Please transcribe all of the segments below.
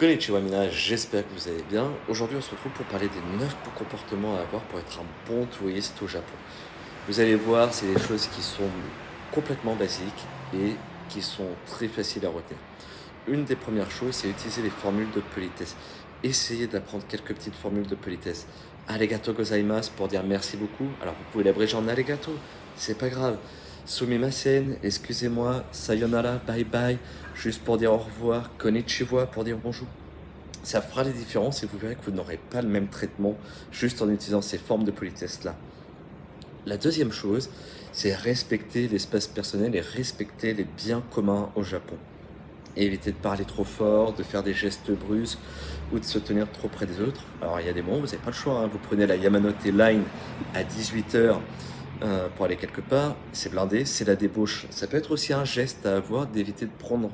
Konnichiwa Mina, j'espère que vous allez bien. Aujourd'hui, on se retrouve pour parler des 9 bons comportements à avoir pour être un bon touriste au Japon. Vous allez voir, c'est des choses qui sont complètement basiques et qui sont très faciles à retenir. Une des premières choses, c'est utiliser les formules de politesse. Essayez d'apprendre quelques petites formules de politesse. Arigato gozaimasu pour dire merci beaucoup. Alors, vous pouvez l'abréger en arigato, c'est pas grave. Sumimasen, excusez-moi, sayonara, bye bye, juste pour dire au revoir, konnichiwa pour dire bonjour. Ça fera les différences et vous verrez que vous n'aurez pas le même traitement juste en utilisant ces formes de politesse-là. La deuxième chose, c'est respecter l'espace personnel et respecter les biens communs au Japon. Et éviter de parler trop fort, de faire des gestes brusques ou de se tenir trop près des autres. Alors il y a des moments où vous n'avez pas le choix, hein. Vous prenez la Yamanote Line à 18 h pour aller quelque part, c'est blindé, c'est la débauche. Ça peut être aussi un geste à avoir d'éviter de prendre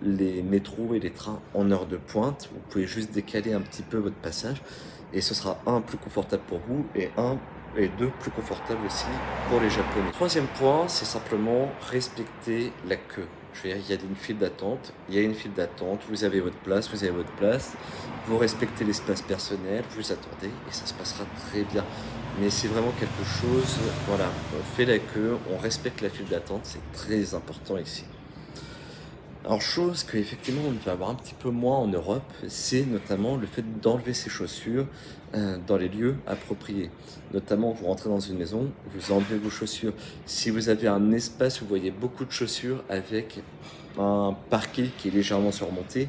les métros et les trains en heure de pointe. Vous pouvez juste décaler un petit peu votre passage et ce sera plus confortable pour vous et deux plus confortable aussi pour les Japonais. Troisième point, c'est simplement respecter la queue. Je veux dire, il y a une file d'attente, vous avez votre place, vous respectez l'espace personnel, vous attendez et ça se passera très bien. Mais c'est vraiment quelque chose, voilà, on fait la queue, on respecte la file d'attente, c'est très important ici. Alors, chose qu'effectivement on va avoir un petit peu moins en Europe, c'est notamment le fait d'enlever ses chaussures dans les lieux appropriés. Notamment, vous rentrez dans une maison, vous enlevez vos chaussures. Si vous avez un espace où vous voyez beaucoup de chaussures avec un parquet qui est légèrement surmonté,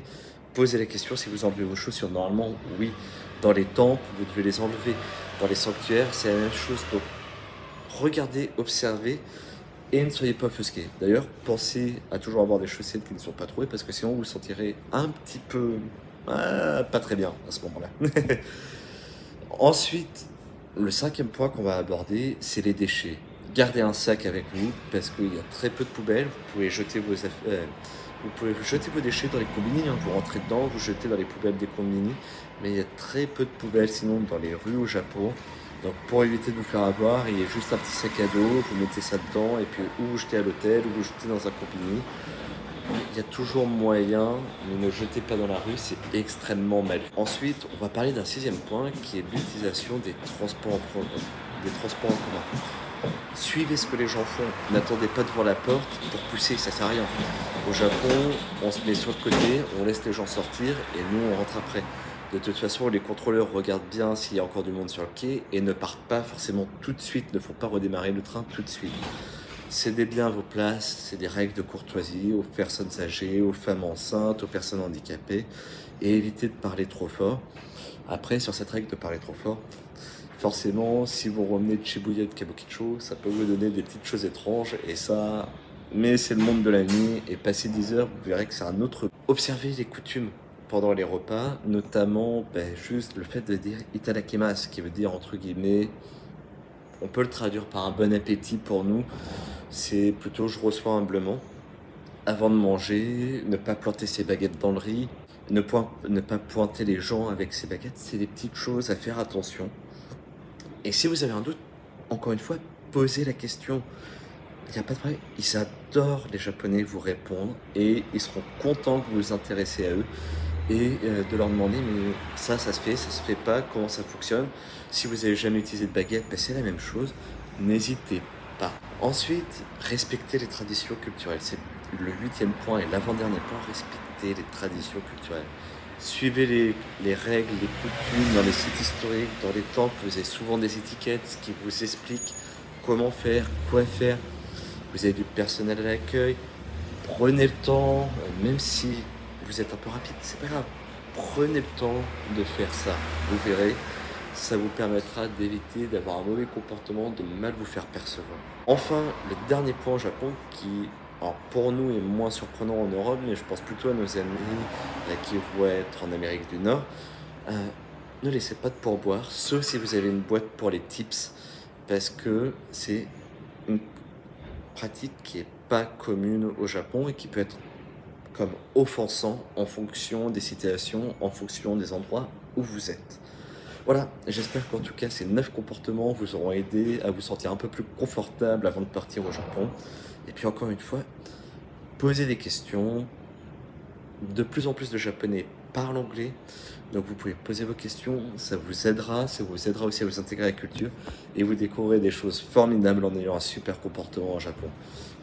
posez la question si vous enlevez vos chaussures. Normalement, oui. Dans les temples, vous devez les enlever. Dans les sanctuaires, c'est la même chose. Donc, regardez, observez. Et ne soyez pas offusqués. D'ailleurs, pensez à toujours avoir des chaussettes qui ne sont pas trouées parce que sinon vous vous sentirez un petit peu pas très bien à ce moment-là. Ensuite, le cinquième point qu'on va aborder, c'est les déchets. Gardez un sac avec vous parce qu'il y a très peu de poubelles. Vous pouvez jeter vos déchets dans les combini. Vous rentrez dedans, vous jetez dans les poubelles des combini. Mais il y a très peu de poubelles sinon dans les rues au Japon. Donc pour éviter de vous faire avoir, il y a juste un petit sac à dos, vous mettez ça dedans et puis ou vous jetez à l'hôtel ou vous jetez dans un combini. Il y a toujours moyen, mais ne jetez pas dans la rue, c'est extrêmement mal. Ensuite, on va parler d'un sixième point qui est l'utilisation des transports en commun. Suivez ce que les gens font, n'attendez pas devant la porte pour pousser, ça sert à rien. Au Japon, on se met sur le côté, on laisse les gens sortir et nous on rentre après. De toute façon, les contrôleurs regardent bien s'il y a encore du monde sur le quai et ne partent pas forcément tout de suite, ne font pas redémarrer le train tout de suite. Cédez bien vos places, c'est des règles de courtoisie aux personnes âgées, aux femmes enceintes, aux personnes handicapées et évitez de parler trop fort. Après, sur cette règle de parler trop fort, forcément, si vous revenez de Shibuya de Kabukicho, ça peut vous donner des petites choses étranges et ça... Mais c'est le monde de la nuit et passé 10 heures, vous verrez que c'est un autre... Observez les coutumes pendant les repas, notamment juste le fait de dire itadakimasu, qui veut dire entre guillemets, on peut le traduire par un bon appétit pour nous, c'est plutôt je reçois humblement. Avant de manger, ne pas planter ses baguettes dans le riz, ne pas pointer les gens avec ses baguettes, c'est des petites choses à faire attention. Et si vous avez un doute, encore une fois, posez la question. Il n'y a pas de problème, ils adorent les Japonais vous répondre et ils seront contents que vous vous intéressez à eux. Et de leur demander mais ça se fait pas, comment ça fonctionne. Si vous avez jamais utilisé de baguette, c'est la même chose, n'hésitez pas. Ensuite, respectez les traditions culturelles, c'est le 8e point et l'avant-dernier point, respectez les traditions culturelles. Suivez les règles, les coutumes dans les sites historiques, dans les temples, vous avez souvent des étiquettes qui vous expliquent comment faire, quoi faire. Vous avez du personnel à l'accueil, prenez le temps, même si vous êtes un peu rapide, c'est pas grave. Prenez le temps de faire ça. Vous verrez, ça vous permettra d'éviter d'avoir un mauvais comportement, de mal vous faire percevoir. Enfin, le dernier point au Japon qui, alors pour nous, est moins surprenant en Europe, mais je pense plutôt à nos amis qui vont être en Amérique du Nord. Ne laissez pas de pourboire, sauf si vous avez une boîte pour les tips, parce que c'est une pratique qui est pas commune au Japon et qui peut être comme offensant en fonction des situations, en fonction des endroits où vous êtes. Voilà, j'espère qu'en tout cas ces 9 comportements vous auront aidé à vous sentir un peu plus confortable avant de partir au Japon. Et puis encore une fois, posez des questions. De plus en plus de Japonais parlent anglais. Donc vous pouvez poser vos questions, ça vous aidera aussi à vous intégrer à la culture et vous découvrirez des choses formidables en ayant un super comportement au Japon.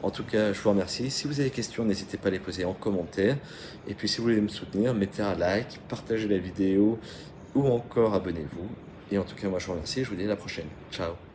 En tout cas, je vous remercie. Si vous avez des questions, n'hésitez pas à les poser en commentaire. Et puis si vous voulez me soutenir, mettez un like, partagez la vidéo ou encore abonnez-vous. Et en tout cas, moi je vous remercie et je vous dis à la prochaine. Ciao!